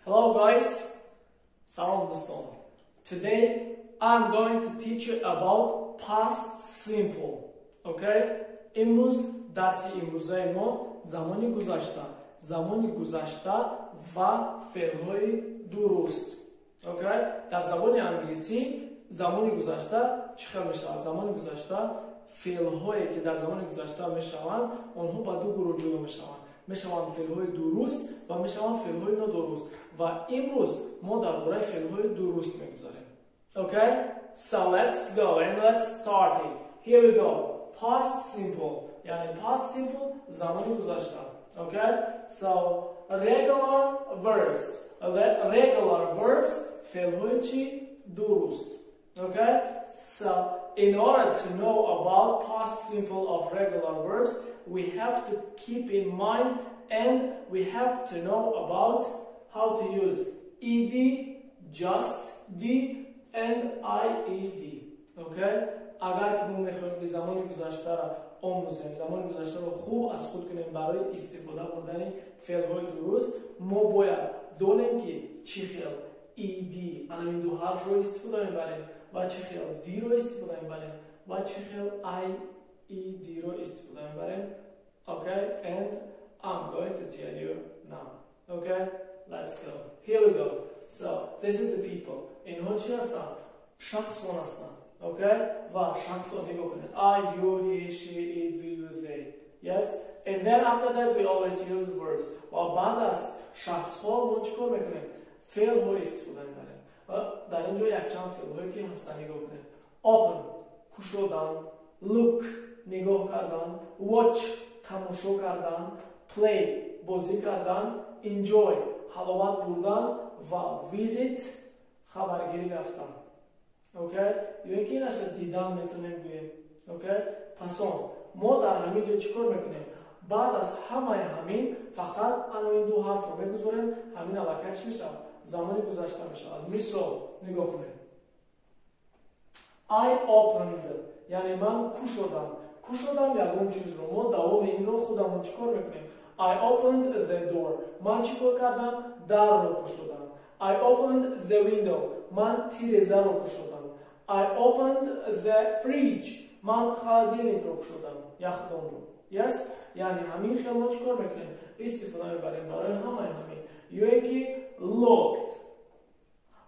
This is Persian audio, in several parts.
Hello guys, Salam doston. Today I'm going to teach you about past simple. Okay? امروز درس امروزه ما زمانی گذشته و فعل‌های درست. Okay? در زبان انگلیسی زمانی گذشته چی خیلی میشه؟ زمانی گذشته فعل‌هایی که در زمان گذشته میشوند آنها با دو گروه جدا میشوند فعل‌های درست و میشوند فعل‌های نادرست و امروز ما درباره فعل‌های درست میگذاریم. Okay? So let's go and let's start it. Here we go. Past simple. یعنی past simple زمانی گذشته. Okay? So regular verbs فعل‌های چی؟ درست. Okay? So in order to know about past simple of regular verbs, we have to keep in mind and we have to know about how to use ed, just, d and ied. Okay? اگر که ما میخوایم که زمان گذشته را آموزیم، زمان گذشته را خوب از خود کنیم برای استفاده بردن فعل‌های درست، ما باید دونیم که چی خیلی ed این دو حرف رو استفاده میبریم و چی خیلی d رو استفاده میبریم و چی خیلی ied رو استفاده میبریم. Okay? And I'm going to tell you now. Okay? Let's go. Here we go. So this is the people. اینها چی هستن؟ شخصان هستن. Okay? و شخصان نگاه کنید. I, you, he, she, it, we, you, they. Yes? And then after that we always use verbs. و بعد از شخص ها ما چیکار میکنیم؟ فعل ها استفاده میبریم. و در اینجا یک چند فعل هایی که هستن نگاه کنید. Open کشودن، look نگاه کردن، watch تماشا کردن، play بازی کردن، enjoy حلاوت بردن و visit خبرگیری رفتن. اوکی؟ یا اینکه اینش دیدن میتونیم بگیم. اوکی؟ پس ما در همین جا چیکار میکنیم؟ بعد از همین فقط این دو حرف رو بگذاریم، همین علاقه چی میشه؟ زمانی گذشته میشه. مثال نگاه کنیم. I opened یعنی من کشودم یکون چیز رو. ما دوام این رو خودمون چیکار میکنیم؟ I opened the door من چیکار کردم؟ در رو کشودم. I opened the window من تیرزه رو کشودم. I opened the fridge من خالدینیک رو کشودم، یخدان رو. Yes? یعنی همین خیلی ما چیکار میکنیم؟ استفاده میبریم برای همین. یا اینکه looked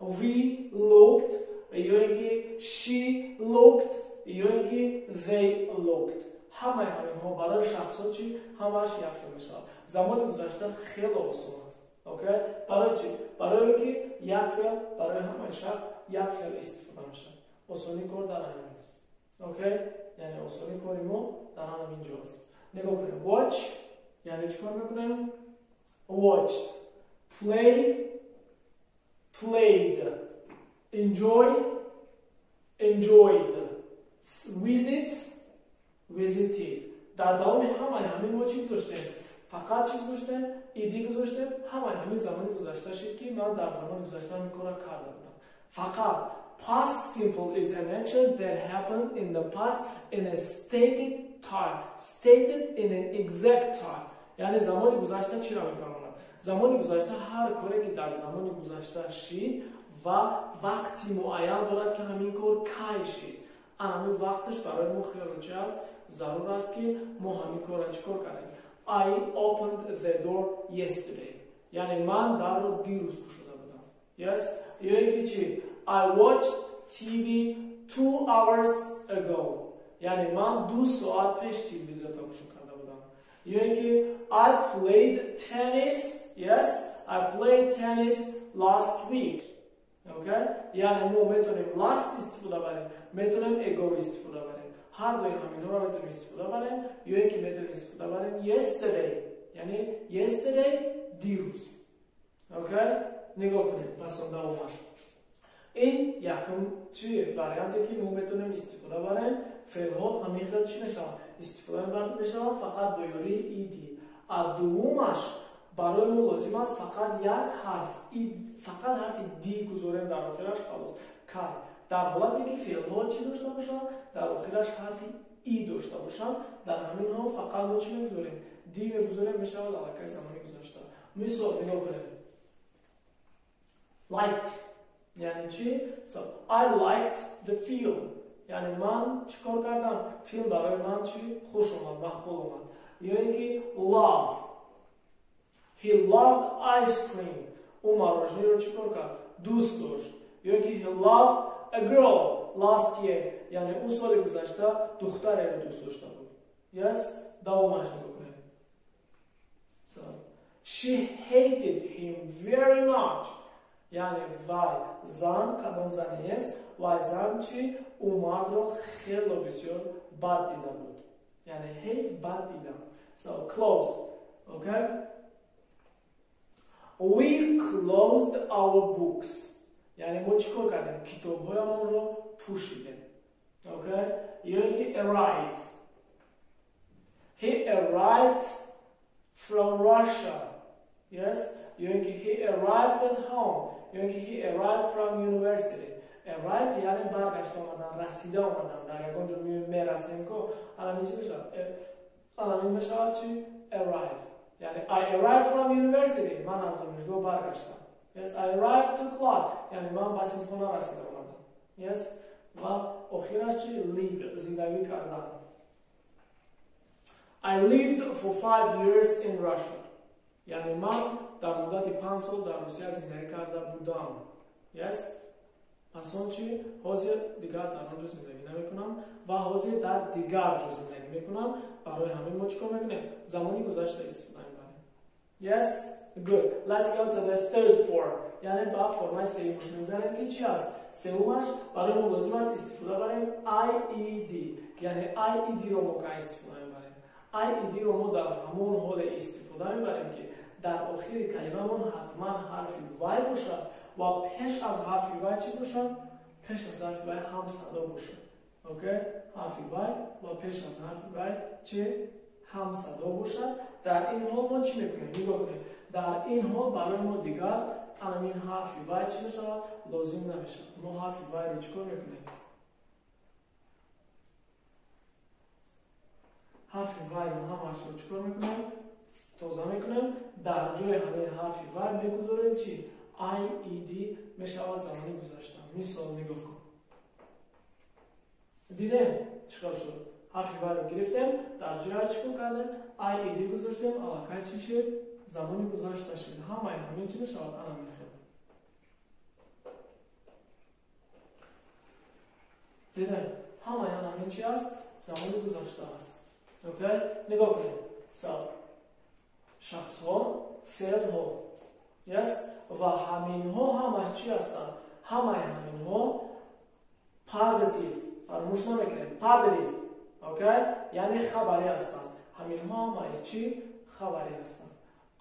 we looked، یا اینکه she looked، یا اینکه they looked. همین ها برای شخصا چی؟ همش یکی میشه. زمان گذشته خیلی آسان است. اوکی؟ برای چی؟ برای اینکه یک فعل برای همین شخص یک فعل استفاده میشه. آسانی کار در همین است. اوکی؟ یعنی آسانی کاری ما در همین جاست. نگاه کنیم. watch یعنی چیکار میکنیم؟ watched، play played، enjoy enjoyed، visit visited. در دوام همین ما چی گذاشتیم؟ فقط چی گذاشتیم؟ ایدی گذاشتیم. همین زمان گذشته شد که من در زمان گذشته میکنم کرده بودم. فقط past simple is an action that happened in the past in a stated time, stated in an exact time. یعنی زمان گذشته چی را میفهمونم؟ زمان گذشته هر کاری که در زمان گذشته شد و وقتی معین دارد که همین کار کی شد. همین وقتش برای ما خیلی چی است؟ ضرور است که ما همین کار را چیکار کنیم؟ I opened the door yesterday یعنی من در رو دیروز گشوده بودم. Yes? یا اینکه چی؟ I watched TV 2 hours ago یعنی من 2 ساعت پیش تلویزیون تماشا کرده بودم. یا اینکه I played tennis. Yes? I played tennis last week. Okay? یعنی ما میتونیم last استفاده بریم، میتونیم ago استفاده بریم. هر دوی همین رو میتونیم استفاده بریم. یا اینکه میتونیم استفاده بریم yesterday یعنی yesterday دیروز. Okay? نگاه کنید. پس دوامش. این یکم چیه؟ وریانتی که ما میتونیم استفاده بریم. فعل‌ها همین چی میشن؟ استفاده میشن فقط با یاری ایدی. از دومش برای ما لازم است فقط یک حرف فقط حرف دی گذاریم در آخرش خلاص. کار در حالتی که فعل‌ها چی داشته باشن؟ در آخرش حرف ای داشته باشن، در همین ها فقط ما چی میگذاریم؟ دی میگذاریم میشه علاقه زمانی گذاشته. مثال نگاه کنید. liked یعنی چی؟ So I liked the film یعنی من چیکار کردم؟ فیلم برای من چی؟ خوش اومد، مقبول اومد. یا اینکه love he loved ice cream او مارژنی رو چیکار کرد؟ دوست داشت. یا اینکه he loved a girl last year یعنی اون سال گذشته دختری رو دوست داشته بود. Yes دوامش نگاه. So she hated him very much یعنی وای زن کدام زنی است؟ وای زن چی؟ او مرد رو خیلی بسیار بد دیده بود یعنی hate بد دیدن. So close. Okay we closed our books یعنی ما چیکار کردیم؟ کتاب‌هایمون رو پوشیدیم. Okay یا اینکه arrive he arrived from Russia. Yes یا اینکه he arrived at home یا اینکه he arrived from university. arrive یعنی برگشت آمدن، رسیده آمدن. در یک اونجا میرسیم که الان چی میشه؟ الان میشه چی؟ arrive یعنی I arrived from university من از دانشگاه برگشتم. Yes I arrived to class یعنی من به سینخونه رسیده آمدم. Yes و آخرش چی؟ live زندگی کردن. I lived for 5 years in Russia یعنی من در مدت 5 سال در روسیه زندگی کرده بودم. Yes پس اون چی؟ حاضر دیگر در آنجا زندگی نمیکنم و حاضر در دیگر جا زندگی میکنم. برای همین ما چیکار میکنیم؟ زمانی گذشته استفاده میکنیم. Yes good let's go to the third form یعنی با فرمای سومش میذاریم که چی است؟ سومش برای ما لازم است استفاده بریم IED یعنی IED رو ما که استفاده میبریم. IED رو ما در همون حال استفاده میبریم که در آخر کلمه‌مون حتما حرف وای باشد و پیش از حرف وای چی باشد؟ پیش از حرف وای هم صدا باشد. اوکی؟ حرف وای و پیش از حرف وای چی؟ هم صدا باشد. در این حال ما چی میکنیم؟ نگاه کنیم. در این حال برای ما دیگر این حرف وای چی بشود؟ لازم نمیشه. ما حرف وای رو چیکار میکنیم؟ حرف وای رو همش رو چیکار میکنیم؟ توضیح میکنیم. در جای همین حرف وای میگذاریم چی؟ IED میشود زمانی گذاشتم. مثال نگاه کن. دیدیم چیکار شد؟ حرف وای رو گرفتیم در جای چیکار کردیم؟ IED گذاشتیم علاقه چی شد؟ زمانی گذاشته شد. همین چی میشود؟ الان میخوام. دیدیم همین چی است؟ زمانی گذاشته است. اوکی؟ نگاه کنیم. شخص ها، فعل ها. Yes و همین ها همه چی هستن؟ همین ها پازیتیو فراموش نمیکنیم. پازیتیو اوکی یعنی خبری هستن. همین ها همه چی؟ خبری هستن.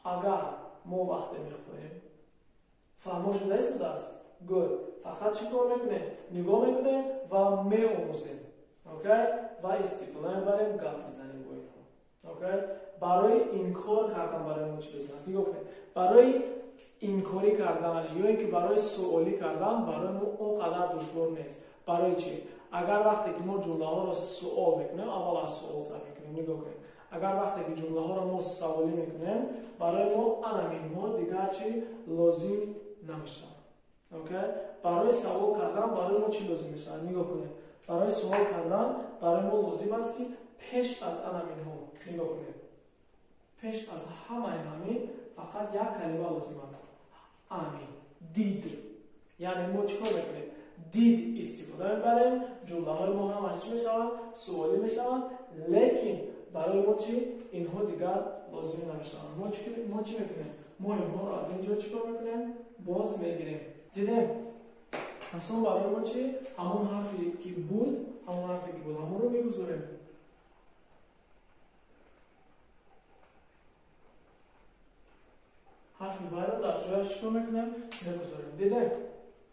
اگر ما وقتی میخوریم فراموش نشده است. گود فقط چی کار میکنیم؟ نگاه میکنیم و میآموزیم. اوکی و استفاده میبریم گپ میزنیم با اینها. اوکی برای این کار کردن برای ما چی لازم است؟ نگاه کنید. برای این کاری کردن یا اینکه برای سوالی کردن برای ما اونقدر دشوار نیست. برای چی؟ اگر وقتی که ما جمله ها رو سوال میکنیم اول از سوال سر میکنیم. نگاه کنید. اگر وقتی که جمله ها رو ما سوالی میکنیم برای ما این ها دیگر چی لازم نمیشه. اوکی برای سوال کردن برای ما چی لازم میشه؟ نگاه کنید. برای سوال کردن برای ما لازم است که پیش از این ها نگاه کنید. پیش از همین فقط یک کلمه لازم است. همین دید یعنی ما چیکار میکنیم؟ دید استفاده میبریم. جمله های ما هم از چی میشوند؟ سوالی میشوند. لیکن برای ما چی؟ اینها دیگر لازم نمیشوند. ما چی میکنیم؟ ما اینها رو از اینجا چیکار میکنیم؟ باز میگیریم. دیدیم؟ اصلا برای ما چی؟ همون حرفی که بود همون رو میگذاریم. حرفی وای رو در جایش چیکار میکنیم؟ میگذاریم. دیدیم؟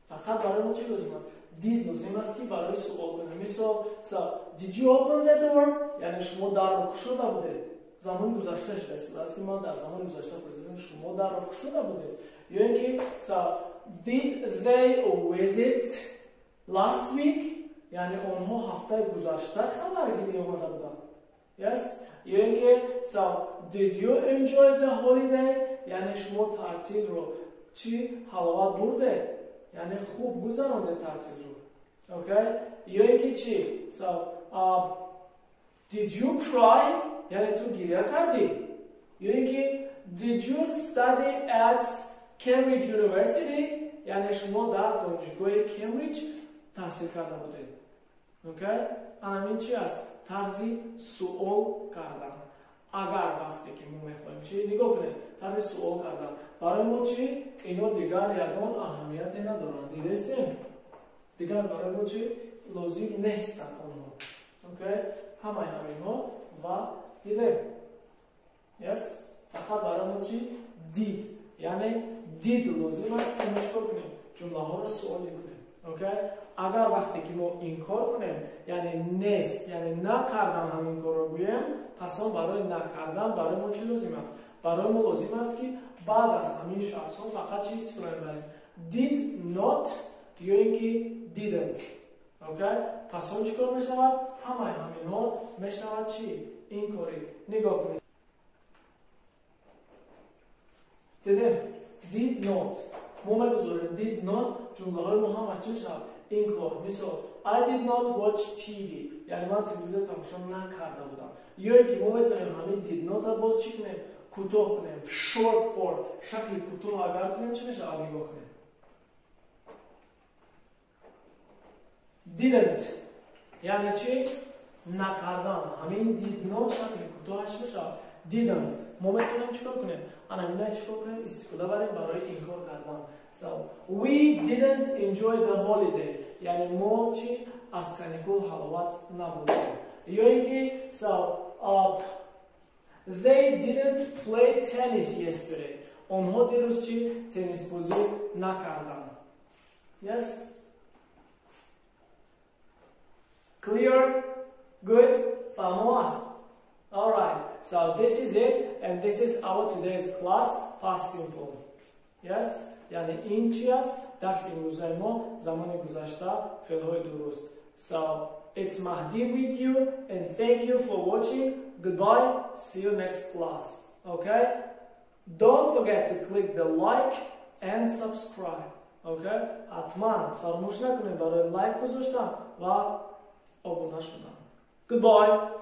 فقط برای ما چی لازم است؟ دید لازم است که برای سوال کنیم. مثلا did you open the door؟ یعنی شما در رو گشوده بودید. زمان گذشته شده است که من در زمان گذشته پرسیدم شما در رو گشوده بودید. یا اینکه did they visit last week؟ یعنی آنها هفته گذشته خبرگیری آمده بودند. Yes یا اینکه did you enjoy the holiday؟ یعنی شما تعطیل رو چی حلاوت برده یعنی خوب گذرانده تعطیل رو. اوکی یا اینکه چی so did you cry یعنی تو گریه کردی یا اینکه did you study at Cambridge University یعنی شما در دانشگاه کمبریج تحصیل کرده بودید. اوکی همین چی است طرز سوال کردن. اگر وقتی که ما میخوایم چی نگاه کنید طرز سوال کردن برای ما چی اینا دیگر یگان اهمیتی ندارن دیدستیم دیگر برای ما چی لازم نیستن اونها. اوکی همین ها و دیدیم yes فقط برای ما چی دید یعنی دید لازم است که چیکار کنیم جمله ها رو سوالی کنیم. اوکی اگر وقتی که ما این کار کنیم یعنی نیست یعنی نکردم همین کار رو بگویم پس برای نکردن برای ما چی لازم است برای ما لازم است که بعد از همین شخص ها فقط چی استفاده کنیم did not یا اینکه didn't. اوکی پس اون چیکار میشود همین ها میشود چی این کاری نگاه کنید دیدیم did not ما میگذاریم did not جمله های ما هم چی میشود این کار مثال I did not watch TV یعنی من تلویزیون تماشا نکرده بودم یا اینکه ما میتونیم همین did not باز چی کنیم کوتاه کنیم short form شکل کوتاه اگر کنیم چی میشه نگاه کنیم didn't یعنی چی نکردن همین did not شکل کوتاهش میشه didn't ما میتونیم چیکار کنیم همین چیکار کنیم استفاده برای این کار کردن. So we didn't enjoy the holiday یعنی ما چی از کانیکول حلاوت نبردیم یا اینکه so they didn't play tennis yesterday آنها دیروز چی تنیس بازی نکردن. Yes clear good فهموست. Alright so this is it and this is our today's class past simple. Yes یعنی این چی است درس امروزه ما زمان گذشته فعل‌های درست. So it's Mahdi with you and thank you for watching. Goodbye, see you next class. Okay don't forget to click the like and subscribe. Okay حتما فراموش نکنید برای لایک گذاشتن و abone شدن. Goodbye.